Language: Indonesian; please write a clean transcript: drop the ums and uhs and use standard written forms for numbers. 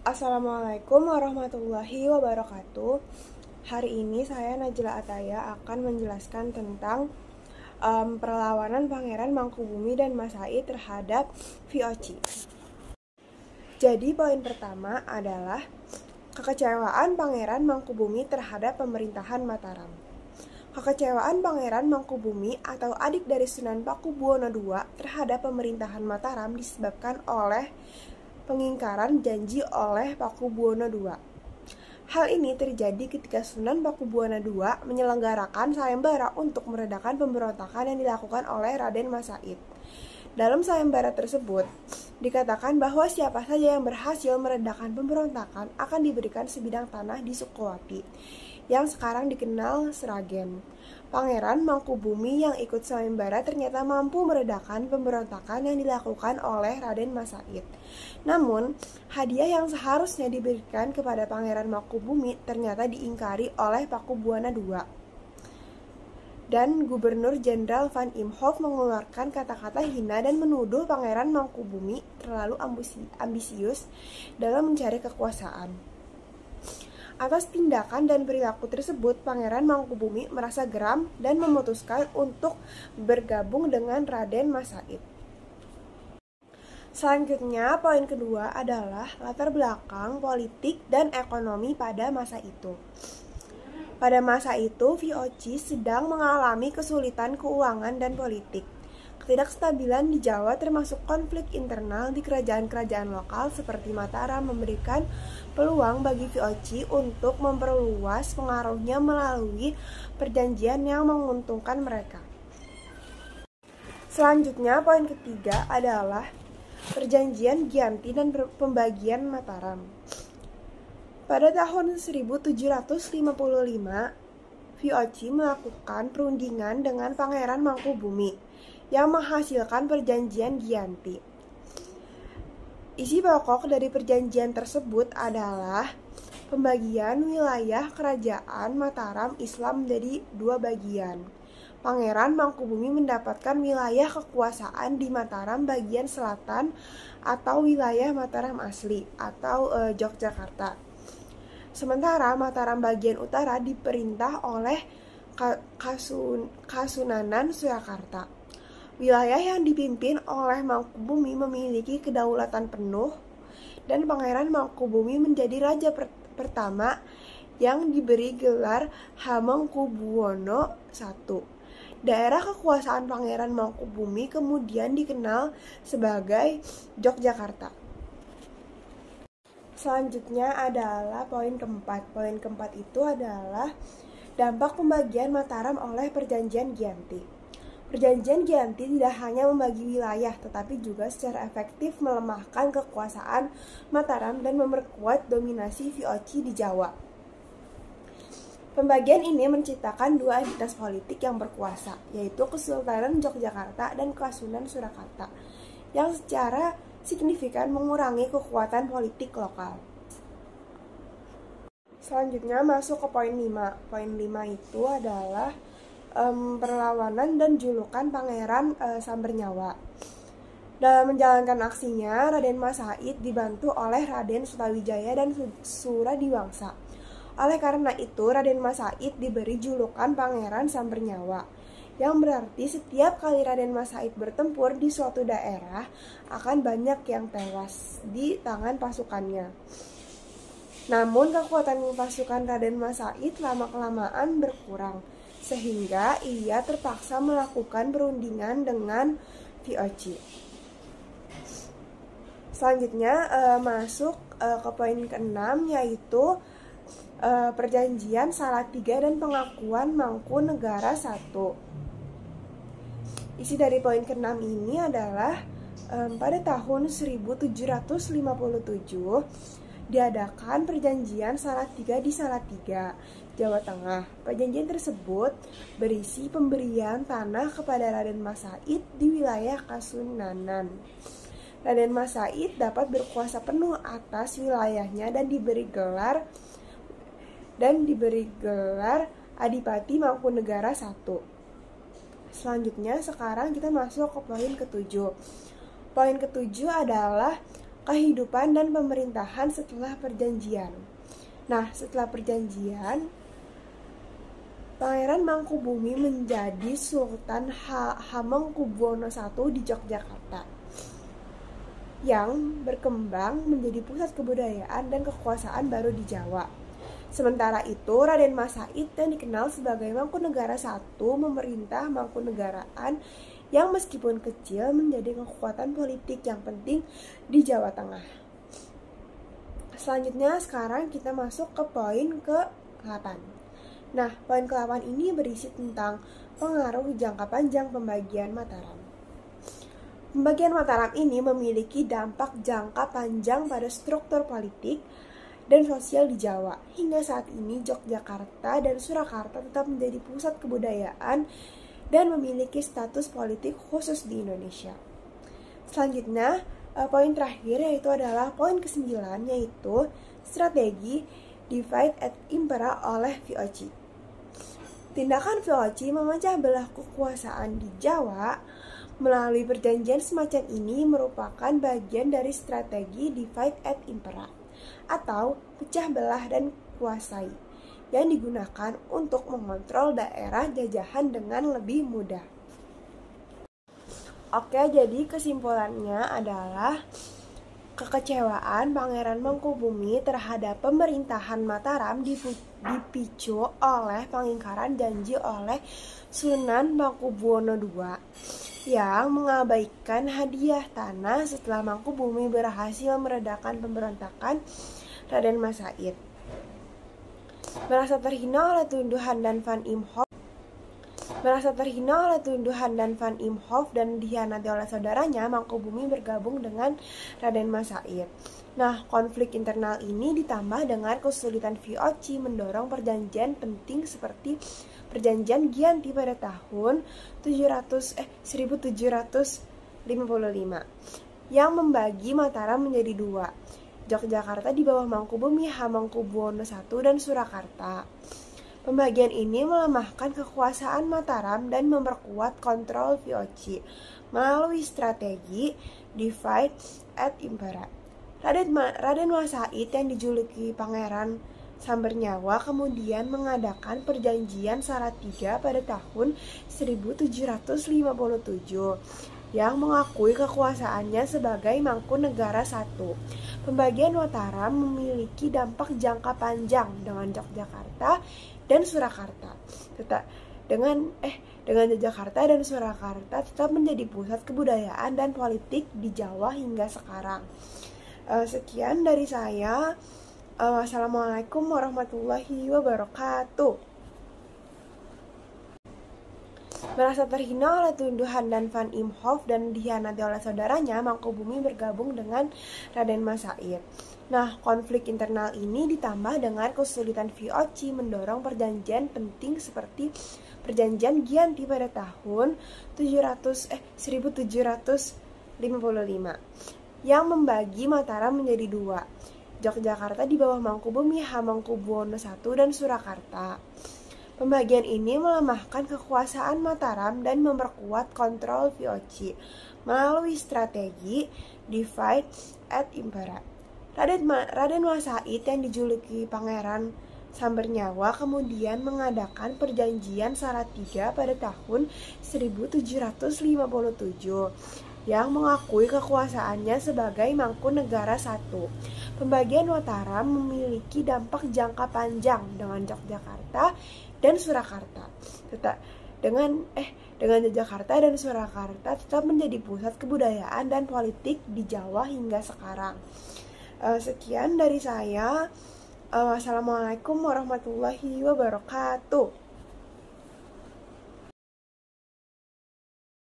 Assalamualaikum warahmatullahi wabarakatuh. Hari ini saya Najla Ataya akan menjelaskan tentang perlawanan Pangeran Mangkubumi dan Mas Said terhadap VOC. Jadi poin pertama adalah kekecewaan Pangeran Mangkubumi terhadap pemerintahan Mataram. Kekecewaan Pangeran Mangkubumi atau adik dari Sunan Pakubuwono II terhadap pemerintahan Mataram disebabkan oleh pengingkaran janji oleh Pakubuwono II. Hal ini terjadi ketika Sunan Pakubuwono II menyelenggarakan sayembara untuk meredakan pemberontakan yang dilakukan oleh Raden Mas Said. Dalam sayembara tersebut, dikatakan bahwa siapa saja yang berhasil meredakan pemberontakan akan diberikan sebidang tanah di Sukowati, yang sekarang dikenal Sragen. Pangeran Mangkubumi yang ikut sayembara ternyata mampu meredakan pemberontakan yang dilakukan oleh Raden Mas Said. Namun, hadiah yang seharusnya diberikan kepada Pangeran Mangkubumi ternyata diingkari oleh Pakubuwono II. Dan Gubernur Jenderal Van Imhoff mengeluarkan kata-kata hina dan menuduh Pangeran Mangkubumi terlalu ambisius dalam mencari kekuasaan. Atas tindakan dan perilaku tersebut, Pangeran Mangkubumi merasa geram dan memutuskan untuk bergabung dengan Raden Mas Said. Selanjutnya, poin kedua adalah latar belakang politik dan ekonomi pada masa itu. Pada masa itu, VOC sedang mengalami kesulitan keuangan dan politik. Ketidakstabilan di Jawa termasuk konflik internal di kerajaan-kerajaan lokal seperti Mataram memberikan peluang bagi VOC untuk memperluas pengaruhnya melalui perjanjian yang menguntungkan mereka. Selanjutnya, poin ketiga adalah perjanjian Giyanti dan pembagian Mataram. Pada tahun 1755, VOC melakukan perundingan dengan Pangeran Mangkubumi yang menghasilkan perjanjian Giyanti. Isi pokok dari perjanjian tersebut adalah pembagian wilayah kerajaan Mataram Islam menjadi dua bagian. Pangeran Mangkubumi mendapatkan wilayah kekuasaan di Mataram bagian selatan atau wilayah Mataram asli atau Yogyakarta. Sementara Mataram bagian utara diperintah oleh Kasunanan Surakarta. Wilayah yang dipimpin oleh Mangkubumi memiliki kedaulatan penuh dan Pangeran Mangkubumi menjadi raja pertama yang diberi gelar Hamengkubuwono I. Daerah kekuasaan Pangeran Mangkubumi kemudian dikenal sebagai Yogyakarta. Selanjutnya adalah poin keempat. Poin keempat itu adalah dampak pembagian Mataram oleh perjanjian Giyanti. Perjanjian Giyanti tidak hanya membagi wilayah, tetapi juga secara efektif melemahkan kekuasaan Mataram dan memperkuat dominasi VOC di Jawa. Pembagian ini menciptakan dua entitas politik yang berkuasa, yaitu Kesultanan Yogyakarta dan Kasunanan Surakarta, yang secara signifikan mengurangi kekuatan politik lokal. Selanjutnya masuk ke poin 5. Poin 5 itu adalah perlawanan dan julukan Pangeran Sambernyawa. Dalam menjalankan aksinya, Raden Mas Said dibantu oleh Raden Sutawijaya dan Suradiwangsa. Oleh karena itu, Raden Mas Said diberi julukan Pangeran Sambernyawa, yang berarti setiap kali Raden Mas Said bertempur di suatu daerah akan banyak yang tewas di tangan pasukannya. Namun kekuatan pasukan Raden Mas Said lama-kelamaan berkurang, sehingga ia terpaksa melakukan perundingan dengan VOC. Selanjutnya masuk ke poin ke-6, yaitu perjanjian Salatiga dan pengakuan Mangkunegara I. Isi dari poin ke-6 ini adalah pada tahun 1757 diadakan perjanjian Salatiga di Salatiga, Jawa Tengah. Perjanjian tersebut berisi pemberian tanah kepada Raden Mas Said di wilayah Kasunanan. Raden Mas Said dapat berkuasa penuh atas wilayahnya dan diberi gelar Adipati Mangkunegara I. Selanjutnya sekarang kita masuk ke poin ke-7. Poin ke-7 adalah kehidupan dan pemerintahan setelah perjanjian. Nah, setelah perjanjian, Pangeran Mangkubumi menjadi Sultan Hamengkubuwono I di Yogyakarta, yang berkembang menjadi pusat kebudayaan dan kekuasaan baru di Jawa. Sementara itu, Raden Mas Said yang dikenal sebagai Mangkunegara I memerintah Mangkunegaraan yang meskipun kecil menjadi kekuatan politik yang penting di Jawa Tengah. Selanjutnya sekarang kita masuk ke poin ke-8. Nah, poin ke-8 ini berisi tentang pengaruh jangka panjang pembagian Mataram. Pembagian Mataram ini memiliki dampak jangka panjang pada struktur politik dan sosial di Jawa. Hingga saat ini Yogyakarta dan Surakarta tetap menjadi pusat kebudayaan dan memiliki status politik khusus di Indonesia. Selanjutnya, poin terakhir yaitu adalah poin ke-9, yaitu strategi divide et impera oleh VOC. Tindakan VOC memecah belah kekuasaan di Jawa melalui perjanjian semacam ini merupakan bagian dari strategi divide et impera atau pecah belah dan kuasai yang digunakan untuk mengontrol daerah jajahan dengan lebih mudah. Oke, jadi kesimpulannya adalah kekecewaan Pangeran Mangkubumi terhadap pemerintahan Mataram dipicu oleh pengingkaran janji oleh Sunan Mangkubuwono II yang mengabaikan hadiah tanah setelah Mangkubumi berhasil meredakan pemberontakan Raden Mas Said. Merasa terhina oleh tuduhan dan Van Imhoff dan dikhianati oleh saudaranya, Mangkubumi bergabung dengan Raden Mas Said. Nah, konflik internal ini ditambah dengan kesulitan VOC mendorong perjanjian penting seperti perjanjian Giyanti pada tahun 1755 yang membagi Mataram menjadi dua, Yogyakarta di bawah Mangkubumi Hamengkubuwono I dan Surakarta. Pembagian ini melemahkan kekuasaan Mataram dan memperkuat kontrol VOC melalui strategi divide et impera. Raden Mas Said yang dijuluki Pangeran Sambernyawa kemudian mengadakan perjanjian Salatiga pada tahun 1757 yang mengakui kekuasaannya sebagai Mangkunegara I. Pembagian Mataram memiliki dampak jangka panjang dengan Yogyakarta dan Surakarta. Dengan Yogyakarta dan Surakarta tetap menjadi pusat kebudayaan dan politik di Jawa hingga sekarang. Sekian dari saya. Wassalamualaikum warahmatullahi wabarakatuh. Merasa terhina oleh tuduhan dan Van Imhoff dan dikhianati oleh saudaranya, Mangkubumi bergabung dengan Raden Mas Said. Nah, konflik internal ini ditambah dengan kesulitan VOC mendorong perjanjian penting seperti perjanjian Giyanti pada tahun 1755 yang membagi Mataram menjadi dua, Yogyakarta di bawah Mangkubumi Hamengkubuwono I dan Surakarta. Pembagian ini melemahkan kekuasaan Mataram dan memperkuat kontrol VOC melalui strategi divide et impera. Raden Mas Said yang dijuluki Pangeran Sambernyawa kemudian mengadakan perjanjian Salatiga pada tahun 1757 yang mengakui kekuasaannya sebagai Mangkunegara I. Pembagian Mataram memiliki dampak jangka panjang dengan Yogyakarta dan Surakarta. Dengan Yogyakarta dan Surakarta tetap menjadi pusat kebudayaan dan politik di Jawa hingga sekarang. Sekian dari saya. Wassalamualaikum warahmatullahi wabarakatuh.